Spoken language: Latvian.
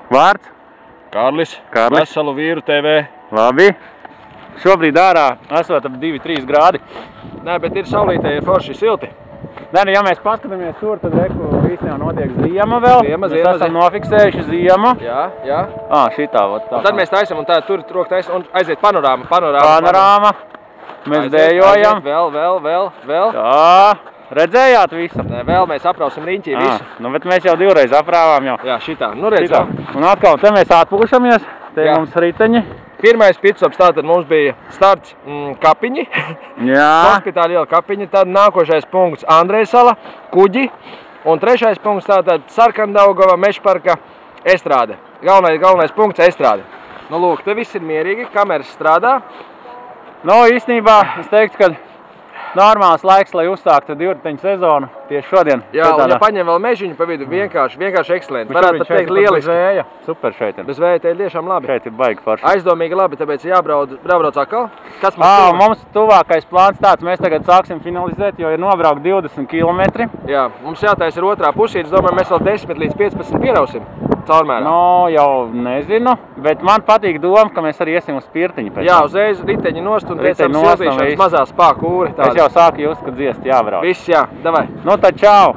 Vārds? Kārlis. Kārlis. Veselu vīru TV. Labi. Šobrīd ārā esot ap 2-3 grādi. Nē, bet ir saulītē, ir forši silti. Nē, nu, ja mēs paskatāmies tur, tad reku īstenībā notiek ziema vēl. Ziema. Mēs esam nofiksējuši ziemu. Jā. Šitā, vot tā. Tad mēs taisam un tā tur roka taisam un aiziet panorāma. Mēs dējojam. Vēl. Tā. Redzējāt visu? Nē, vēl mēs aprausim riņķī visu. Nu, bet mēs jau 2 reizes aprāvām jau. Jā, šitā. Nu, redz jau. Un atkal, te mēs atpūšamies. Te mums riteņi. Pirmais pitstops, tātad mums bija starts Kapiņi. Jā. Hospitāla iela Kapiņi. Tad nākošais punkts Andrejsala, Kuģi. Un 3. punkts tātad Sarkandaugava, Mežparka, Estrāde. Galvenais punkts Estrāde. Nu, lūk, te viss ir mierīgi, kameras strādā. Nu, īstenībā es teiktu, ka normāls laiks, lai uzsāktu divriteņu sezonu tieši šodien. Jā, un ja paņem vēl mežiņu pa vidu, vienkārši ekscelenti. Varētu pat teikt lieliski. Bez vēja. Super šeit ir. Bez vēja te ir tiešām labi. Šeit ir baigi forši. Aizdomīgi labi, tāpēc jābrauc atkal. Kas mums mums tuvākais plāns tāds, mēs tagad sāksim finalizēt, jo ir nobraukt 20 km. Jā, mums jātais ir otrā pusī, es domāju, mēs vēl 10 līdz 15 pierausim caurmērā. No, jau nezinu, bet man patīk doma, ka mēs arī iesim uz pirtiņu pēc. Jā, uzreiz riteņi nost un pēc tam siltīšanas mazā spā kūri. Es jau sāku just, ka dziest jābrauc. Viss, jā, davai. Nu tad čau!